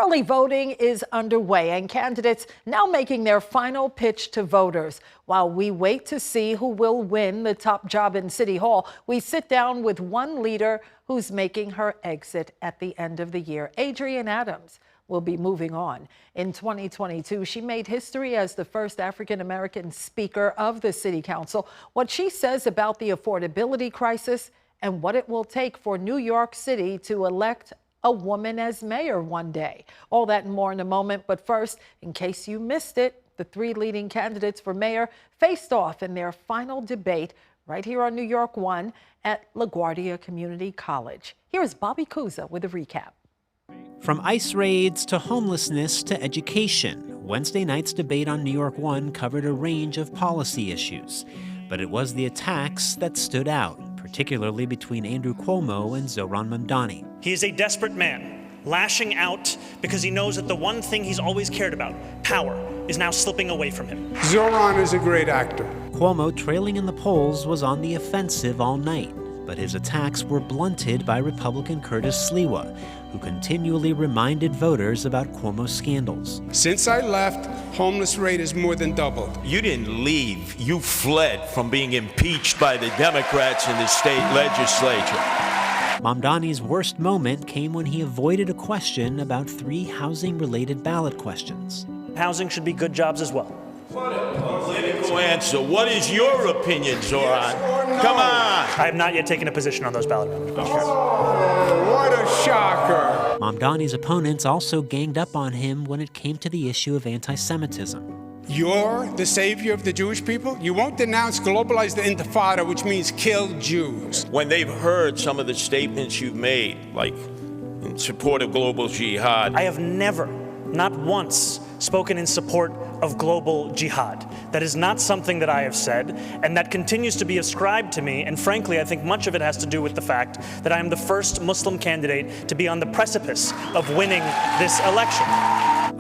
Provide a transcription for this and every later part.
Early voting is underway and candidates now making their final pitch to voters. While we wait to see who will win the top job in City Hall, we sit down with one leader who's making her exit at the end of the year. Adrienne Adams will be moving on. In 2022, she made history as the first African-American speaker of the City Council. What she says about the affordability crisis and what it will take for New York City to elect a woman as mayor one day. All that and more in a moment. But first, in case you missed it, the three leading candidates for mayor faced off in their final debate right here on New York One at LaGuardia Community College. Here's Bobby Kuza with a recap. From ICE raids to homelessness to education, Wednesday night's debate on New York One covered a range of policy issues. But it was the attacks that stood out, particularly between Andrew Cuomo and Zohran Mamdani. He is a desperate man, lashing out because he knows that the one thing he's always cared about, power, is now slipping away from him. Zohran is a great actor. Cuomo, trailing in the polls, was on the offensive all night, but his attacks were blunted by Republican Curtis Sliwa, who continually reminded voters about Cuomo's scandals. Since I left, homeless rate has more than doubled. You didn't leave. You fled from being impeached by the Democrats in the state legislature. Mamdani's worst moment came when he avoided a question about 3 housing-related ballot questions. Housing should be good jobs as well. What a political answer. What is your opinion, Zohran? Yes or no? Come on. I have not yet taken a position on those ballot questions. Oh, what a shocker. Mamdani's opponents also ganged up on him when it came to the issue of anti-Semitism. You're the savior of the Jewish people? You won't denounce globalize the intifada, which means kill Jews. When they've heard some of the statements you've made, like in support of global jihad. I have never, not once, spoken in support of global jihad. That is not something that I have said, and that continues to be ascribed to me, and frankly, I think much of it has to do with the fact that I am the first Muslim candidate to be on the precipice of winning this election.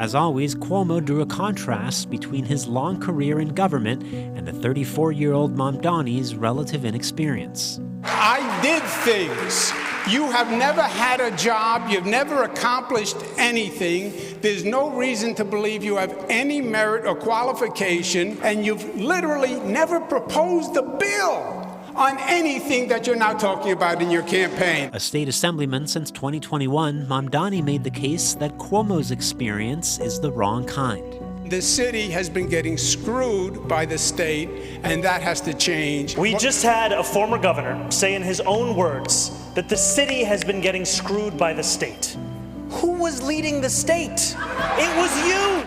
As always, Cuomo drew a contrast between his long career in government and the 34-year-old Mamdani's relative inexperience. I did things. You have never had a job. You've never accomplished anything. There's no reason to believe you have any merit or qualification, and you've literally never proposed a bill on anything that you're now talking about in your campaign. A state assemblyman since 2021, Mamdani made the case that Cuomo's experience is the wrong kind. The city has been getting screwed by the state, and that has to change. We just had a former governor say in his own words that the city has been getting screwed by the state. Who was leading the state? It was you!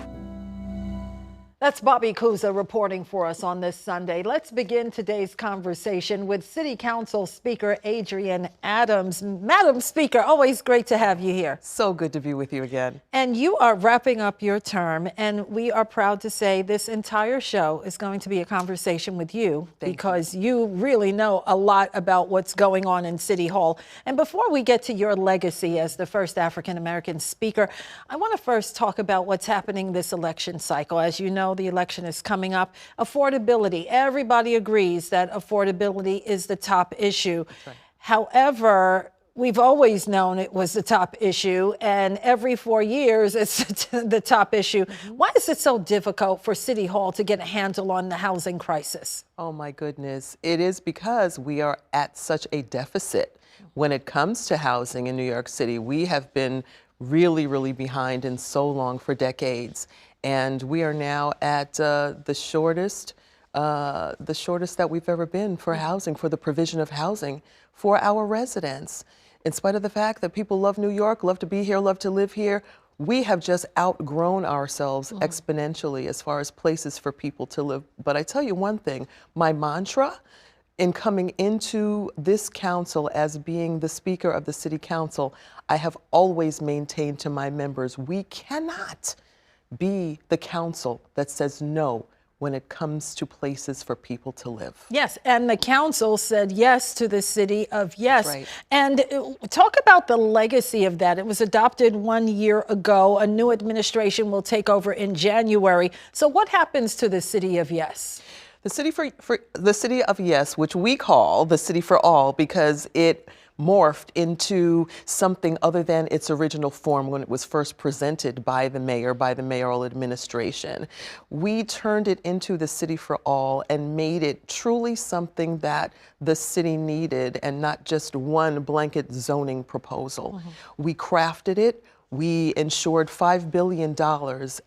That's Bobby Kuza reporting for us on this Sunday. Let's begin today's conversation with City Council Speaker Adrienne Adams. Madam Speaker, always great to have you here. So good to be with you again. And you are wrapping up your term, and we are proud to say this entire show is going to be a conversation with you because you really know a lot about what's going on in City Hall. And before we get to your legacy as the first African-American speaker, I want to first talk about what's happening this election cycle. As you know, the election is coming up. Affordability. Everybody agrees that affordability is the top issue. Right. However, we've always known it was the top issue, and every 4 years it's the top issue. Mm-hmm. Why is it so difficult for City Hall to get a handle on the housing crisis? Oh my goodness. It is because we are at such a deficit when it comes to housing in New York City. We have been really, really behind and so long for decades. And we are now at the shortest that we've ever been for housing, for the provision of housing for our residents. In spite of the fact that people love New York, love to be here, love to live here, we have just outgrown ourselves exponentially as far as places for people to live. But I tell you one thing, my mantra in coming into this council as being the Speaker of the City Council, I have always maintained to my members, we cannot be the council that says no when it comes to places for people to live. Yes, and the council said yes to the City of Yes. Right. And talk about the legacy of that. It was adopted 1 year ago. A new administration will take over in January. So what happens to the City of Yes? The City of Yes, which we call the City for All, because it morphed into something other than its original form when it was first presented by the mayor, by the mayoral administration. We turned it into the City for All and made it truly something that the city needed and not just one blanket zoning proposal. We crafted it. We ensured $5 billion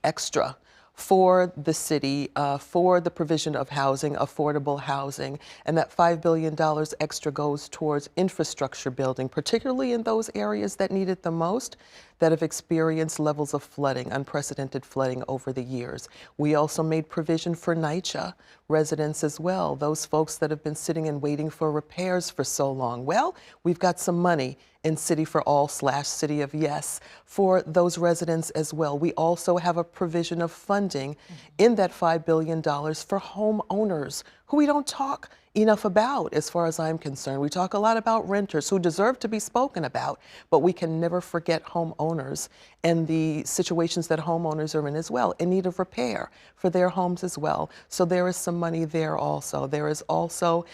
extra for the city, for the provision of housing, affordable housing, and that $5 billion extra goes towards infrastructure building, particularly in those areas that need it the most, that have experienced levels of flooding, unprecedented flooding over the years. We also made provision for NYCHA residents as well, those folks that have been sitting and waiting for repairs for so long. Well, we've got some money in City for All / City of Yes for those residents as well. We also have a provision of funding in that $5 billion for homeowners who we don't talk enough about, as far as I'm concerned. We talk a lot about renters who deserve to be spoken about, but we can never forget homeowners and the situations that homeowners are in as well, in need of repair for their homes as well. So there is some money there also. There is also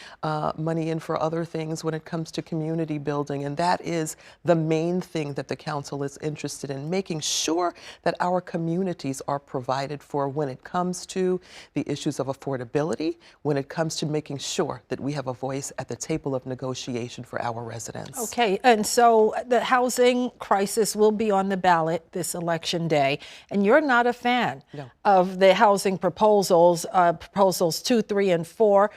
money in for other things when it comes to community building, and that is the main thing that the council is interested in, making sure that our communities are provided for when it comes to the issues of affordability, when it comes to making sure that we have a voice at the table of negotiation for our residents. Okay, and so the housing crisis will be on the ballot this election day, and you're not a fan of the housing proposals, proposals 2, 3, and 4.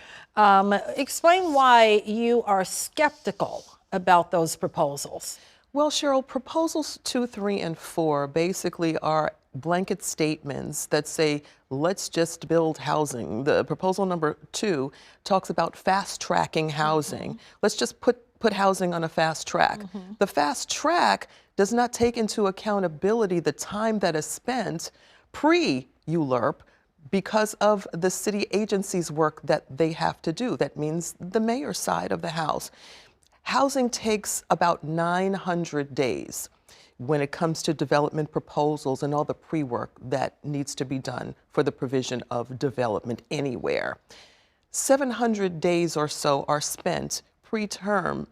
Explain why you are skeptical about those proposals. Well, Cheryl, proposals 2, 3, and 4 basically are blanket statements that say, let's just build housing. The proposal number 2 talks about fast tracking housing. Let's just put housing on a fast track. The fast track does not take into accountability the time that is spent pre-ULURP because of the city agencies' work that they have to do. That means the mayor's side of the house. Housing takes about 900 days when it comes to development proposals and all the pre-work that needs to be done for the provision of development anywhere. 700 days or so are spent pre-term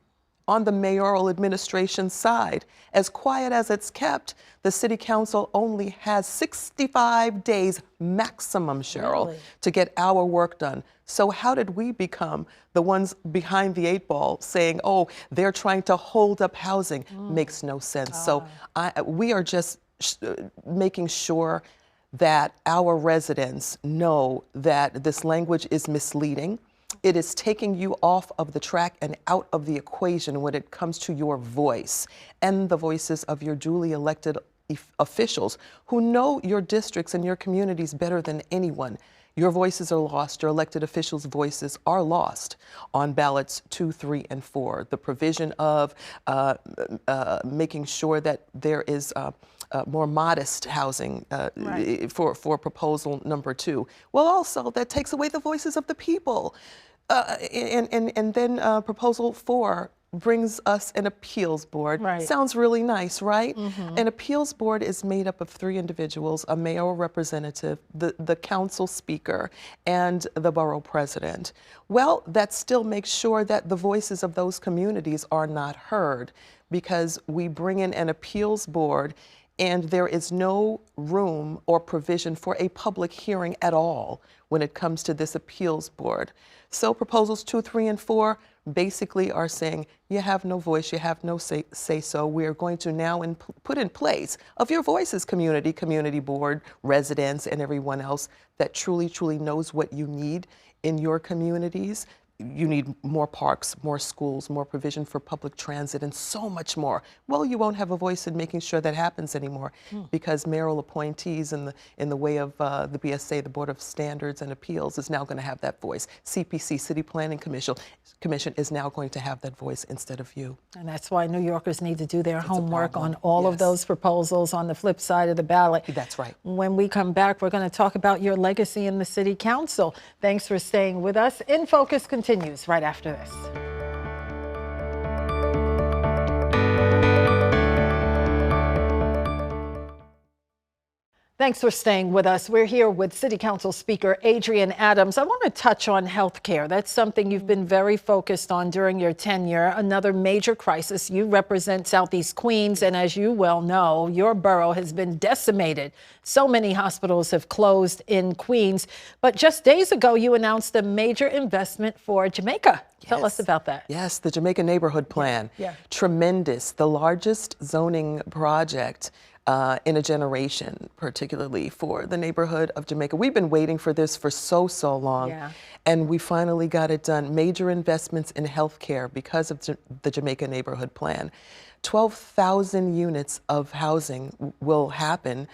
on the mayoral administration side. As quiet as it's kept, the city council only has 65 days maximum, Cheryl, to get our work done. So how did we become the ones behind the 8 ball saying, oh, they're trying to hold up housing? Makes no sense. So we are just making sure that our residents know that this language is misleading. It is taking you off of the track and out of the equation when it comes to your voice and the voices of your duly elected officials who know your districts and your communities better than anyone. Your voices are lost. Your elected officials' voices are lost on ballots 2, 3, and 4. The provision of making sure that there is more modest housing for proposal number 2. Well, also that takes away the voices of the people. And then proposal 4 brings us an appeals board. Sounds really nice, right? An appeals board is made up of 3 individuals, a mayoral representative, the council speaker, and the borough president. Well, that still makes sure that the voices of those communities are not heard because we bring in an appeals board and there is no room or provision for a public hearing at all when it comes to this appeals board. So proposals 2, 3, and 4 basically are saying you have no voice, you have no say-so. We are going to now put in place of your voices community board, residents, and everyone else that truly, truly knows what you need in your communities. You need more parks, more schools, more provision for public transit, and so much more. Well, you won't have a voice in making sure that happens anymore because mayoral appointees in the way of the BSA, the Board of Standards and Appeals, is now going to have that voice. CPC, City Planning Commission, is now going to have that voice instead of you. And that's why New Yorkers need to do their homework on all of those proposals on the flip side of the ballot. That's right. When we come back, we're going to talk about your legacy in the City Council. Thanks for staying with us. In Focus continues right after this. Thanks for staying with us. We're here with City Council Speaker Adrienne Adams. I want to touch on health care. That's something you've been very focused on during your tenure. Another major crisis. You represent Southeast Queens, and as you well know, your borough has been decimated. So many hospitals have closed in Queens. But just days ago, you announced a major investment for Jamaica. Tell us about that. Yes, the Jamaica Neighborhood Plan. Yeah. Tremendous. The largest zoning project in a generation, particularly for the neighborhood of Jamaica. We've been waiting for this for so long, and we finally got it done. Major investments in healthcare because of the Jamaica Neighborhood Plan. 12,000 units of housing will happen.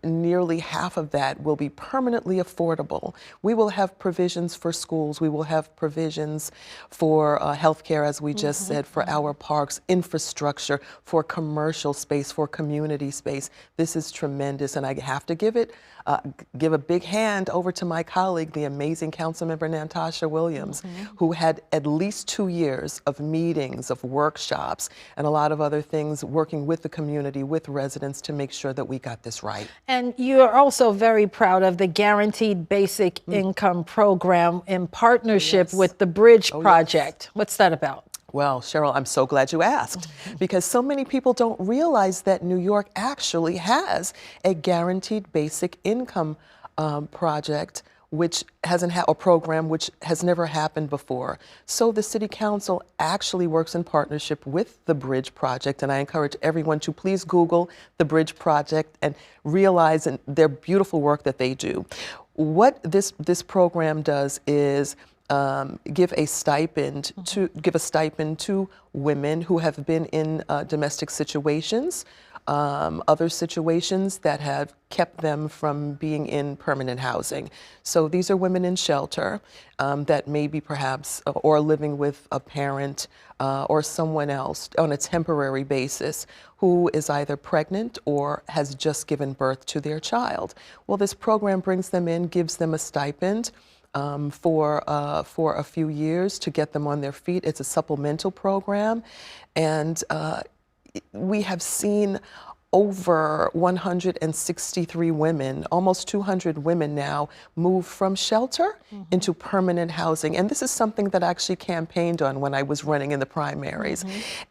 Nearly half of that will be permanently affordable. We will have provisions for schools. We will have provisions for healthcare, as we just said, for our parks, infrastructure, for commercial space, for community space. This is tremendous, and I have to give a big hand over to my colleague, the amazing Councilmember Natasha Williams, who had at least 2 years of meetings, of workshops, and a lot of other things, working with the community, with residents, to make sure that we got this right. And you're also very proud of the Guaranteed Basic Income Program in partnership with the Bridge Project. What's that about? Well, Cheryl, I'm so glad you asked, because so many people don't realize that New York actually has a Guaranteed Basic Income project, which hasn't a program which has never happened before. So the City Council actually works in partnership with the Bridge Project, and I encourage everyone to please Google the Bridge Project and realize their beautiful work that they do. What this program does is give a stipend to women who have been in domestic situations, other situations that have kept them from being in permanent housing. So these are women in shelter that may be perhaps or living with a parent or someone else on a temporary basis who is either pregnant or has just given birth to their child. Well, this program brings them in, gives them a stipend for a few years to get them on their feet. It's a supplemental program, and we have seen over 163 women, almost 200 women now, move from shelter into permanent housing. And this is something that I actually campaigned on when I was running in the primaries.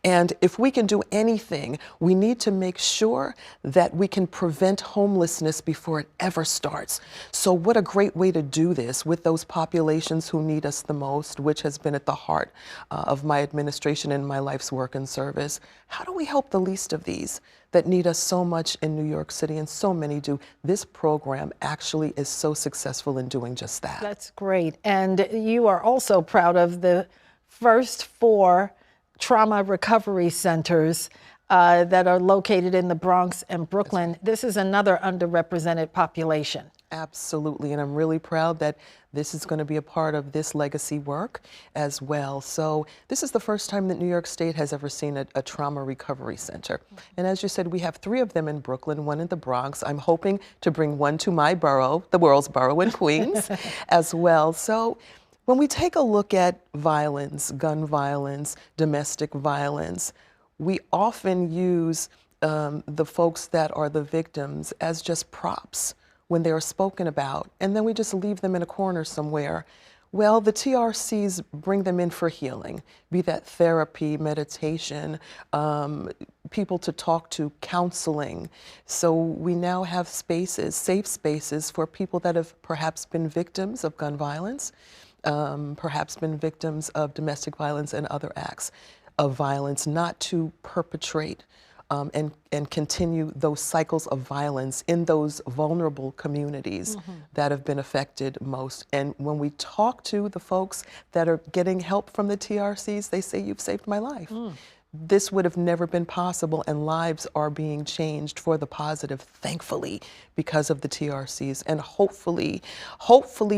And if we can do anything, we need to make sure that we can prevent homelessness before it ever starts. So what a great way to do this with those populations who need us the most, which has been at the heart of my administration and my life's work and service. How do we help the least of these that need us so much in New York City, and so many do? This program actually is so successful in doing just that. That's great. And you are also proud of the first 4 trauma recovery centers that are located in the Bronx and Brooklyn. This is another underrepresented population. Absolutely, and I'm really proud that this is going to be a part of this legacy work as well. So this is the first time that New York State has ever seen a trauma recovery center. And as you said, we have 3 of them in Brooklyn, 1 in the Bronx. I'm hoping to bring 1 to my borough, the world's borough in Queens, as well. So when we take a look at violence, gun violence, domestic violence, we often use the folks that are the victims as just props when they're spoken about, and then we just leave them in a corner somewhere. Well, the TRCs bring them in for healing, be that therapy, meditation, people to talk to, counseling. So we now have spaces, safe spaces for people that have perhaps been victims of gun violence, perhaps been victims of domestic violence and other acts of violence, not to perpetrate and continue those cycles of violence in those vulnerable communities that have been affected most. And when we talk to the folks that are getting help from the TRCs, they say, "You've saved my life." This would have never been possible, and lives are being changed for the positive, thankfully, because of the TRCs. And hopefully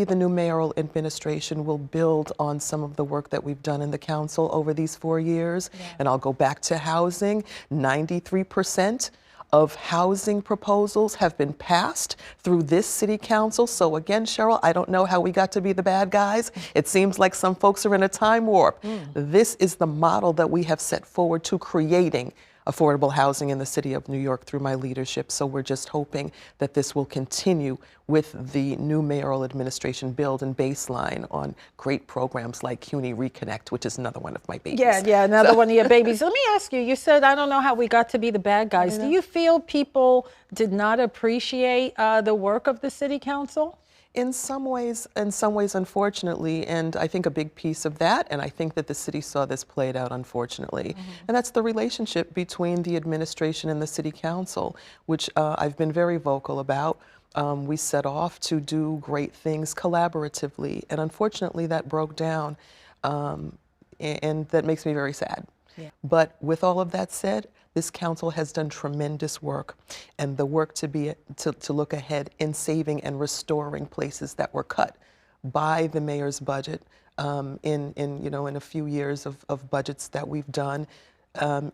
the new mayoral administration will build on some of the work that we've done in the council over these 4 years. And I'll go back to housing. 93% of housing proposals have been passed through this city council. So again, Cheryl, I don't know how we got to be the bad guys. It seems like some folks are in a time warp. This is the model that we have set forward to creating affordable housing in the city of New York through my leadership. So we're just hoping that this will continue with the new mayoral administration, build and baseline on great programs like CUNY Reconnect, which is another one of my babies. Yeah, another one of your babies. Let me ask you, you said, I don't know how we got to be the bad guys. Do you feel people did not appreciate the work of the city council? In some ways, unfortunately, and I think a big piece of that, and I think that the city saw this played out, unfortunately, and that's the relationship between the administration and the city council, which I've been very vocal about. We set off to do great things collaboratively, and unfortunately that broke down, and that makes me very sad. Yeah. But with all of that said, this council has done tremendous work, and the work to look ahead in saving and restoring places that were cut by the mayor's budget in a few years of budgets that we've done,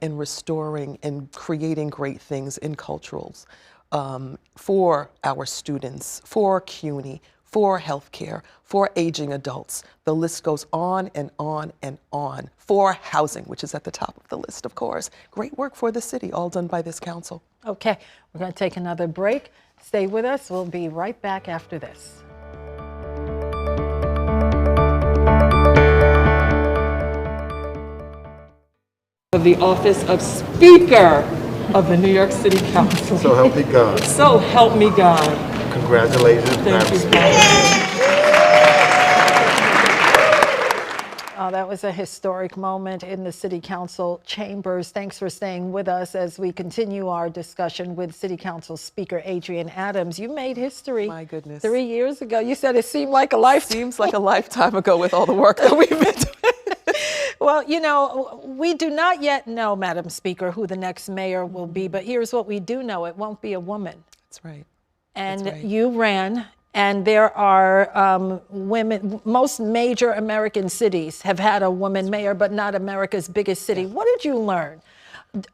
in restoring and creating great things in culturals for our students, for CUNY, for healthcare, for aging adults. The list goes on and on and on. For housing, which is at the top of the list, of course. Great work for the city, all done by this council. Okay, we're going to take another break. Stay with us. We'll be right back after this. Of the office of Speaker of the New York City Council. So help me God. So help me God. Congratulations, Madam Speaker. Oh, that was a historic moment in the City Council chambers. Thanks for staying with us as we continue our discussion with City Council Speaker Adrienne Adams. You made history. My goodness. 3 years ago. You said it seemed like a lifetime. Seems like a lifetime ago with all the work that we've been doing. Well, you know, we do not yet know, Madam Speaker, who the next mayor will be, but here's what we do know. It won't be a woman. That's right. And That's right. you ran, and there are women. Most major American cities have had a woman mayor, but not America's biggest city. What did you learn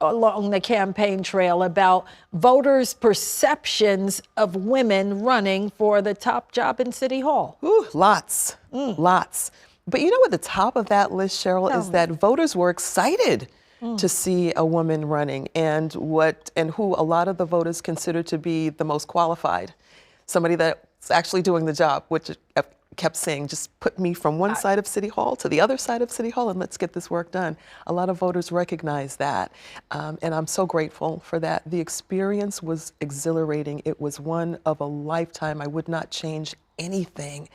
along the campaign trail about voters' perceptions of women running for the top job in City Hall? Ooh, lots. But you know what the top of that list, Cheryl, is that voters were excited to see a woman running, and who a lot of the voters consider to be the most qualified, somebody that's actually doing the job, which I kept saying, just put me from one side of City Hall to the other side of City Hall and let's get this work done. A lot of voters recognize that, and I'm so grateful for that. The experience was exhilarating. It was one of a lifetime. I would not change anything.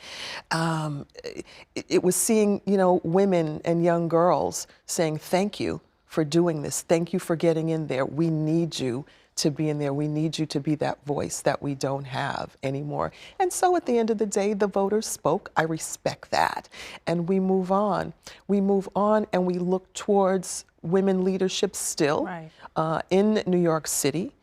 It was seeing, women and young girls saying, thank you for doing this. Thank you for getting in there. We need you to be in there. We need you to be that voice that we don't have anymore. And so at the end of the day, the voters spoke. I respect that. And we move on. We move on and we look towards women leadership still in New York City,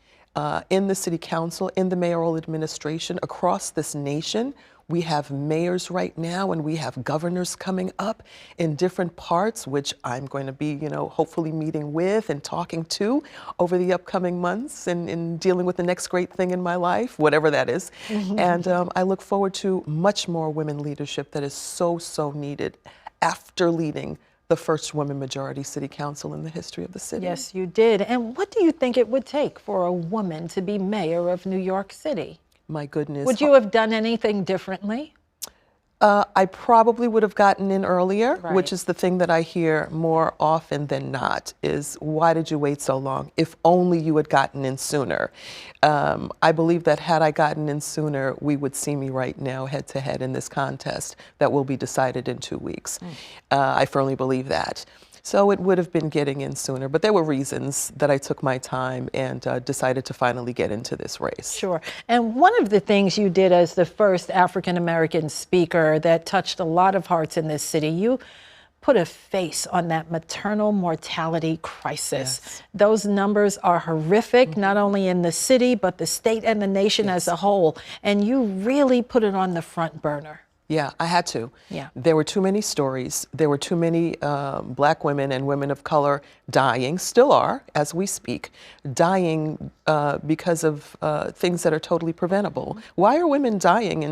in the city council, in the mayoral administration, across this nation. We have mayors right now, and we have governors coming up in different parts, which I'm going to be, hopefully meeting with and talking to over the upcoming months and dealing with the next great thing in my life, whatever that is. And I look forward to much more women leadership that is so, so needed after leading the first women majority city council in the history of the city. Yes, you did. And what do you think it would take for a woman to be mayor of New York City? My goodness. Would you have done anything differently? I probably would have gotten in earlier, which is the thing that I hear more often than not, is why did you wait so long? If only you had gotten in sooner. I believe that had I gotten in sooner, we would see me right now head to head in this contest that will be decided in 2 weeks. I firmly believe that. So it would have been getting in sooner, but there were reasons that I took my time and decided to finally get into this race. Sure. And one of the things you did as the first African-American speaker that touched a lot of hearts in this city, you put a face on that maternal mortality crisis. Yes. Those numbers are horrific, not only in the city, but the state and the nation as a whole. And you really put it on the front burner. Yeah, I had to. Yeah. There were too many stories. There were too many Black women and women of color dying, still are, as we speak, dying because of things that are totally preventable. Why are women dying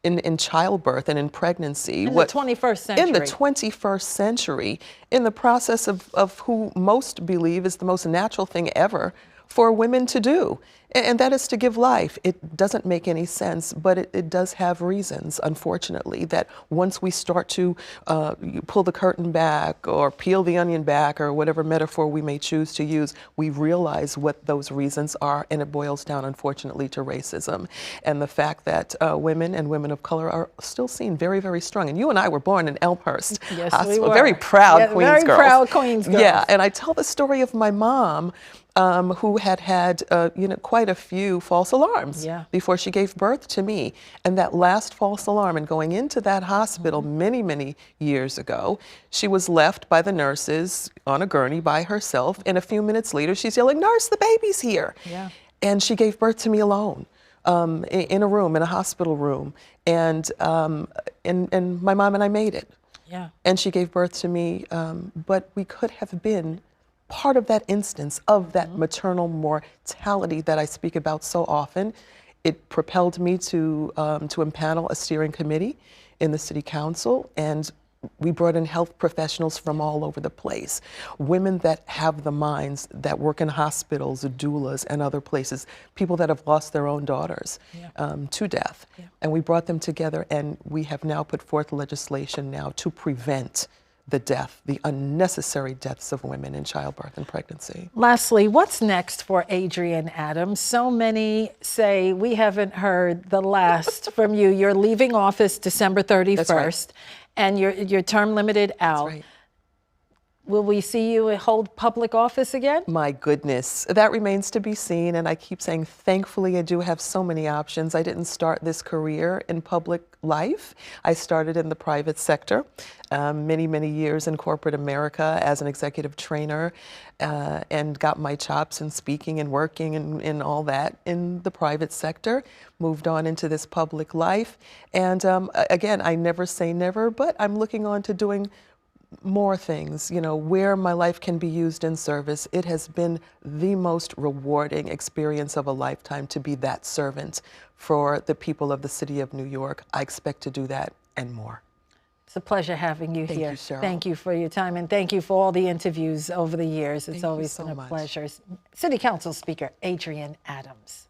in childbirth and in pregnancy. In the 21st century. In the 21st century, in the process of who most believe is the most natural thing ever for women to do, and that is to give life. It doesn't make any sense, but it does have reasons, unfortunately, that once we start to pull the curtain back or peel the onion back or whatever metaphor we may choose to use, we realize what those reasons are, and it boils down, unfortunately, to racism and the fact that women and women of color are still seen very, very strong. And you and I were born in Elmhurst Hospital, we were. very proud Queens very girls. Proud Queens girls. Yeah, and I tell the story of my mom, who had quite a few false alarms before she gave birth to me. And that last false alarm, and going into that hospital many, many years ago, she was left by the nurses on a gurney by herself. And a few minutes later, she's yelling, "Nurse, the baby's here." Yeah. And she gave birth to me alone. In a room, in a hospital room. And my mom and I made it. Yeah. And she gave birth to me, but we could have been part of that instance of that maternal mortality that I speak about so often. It propelled me to impanel a steering committee in the city council, and we brought in health professionals from all over the place, women that have the minds, that work in hospitals, doulas, and other places, people that have lost their own daughters to death. Yeah. And we brought them together, and we have now put forth legislation now to prevent the unnecessary deaths of women in childbirth and pregnancy. Lastly, what's next for Adrienne Adams? So many say we haven't heard the last from you. You're leaving office December 31st. That's right. And your term limited out. That's right. Will we see you hold public office again? My goodness, that remains to be seen. And I keep saying, thankfully, I do have so many options. I didn't start this career in public life. I started in the private sector, many, many years in corporate America as an executive trainer, and got my chops in speaking and working and all that in the private sector. Moved on into this public life. And again, I never say never, but I'm looking on to doing more things, where my life can be used in service. It has been the most rewarding experience of a lifetime to be that servant for the people of the city of New York. I expect to do that and more. It's a pleasure having you here. Thank you, Cheryl. Thank you for your time, and thank you for all the interviews over the years. It's always been a pleasure. City Council Speaker Adrienne Adams.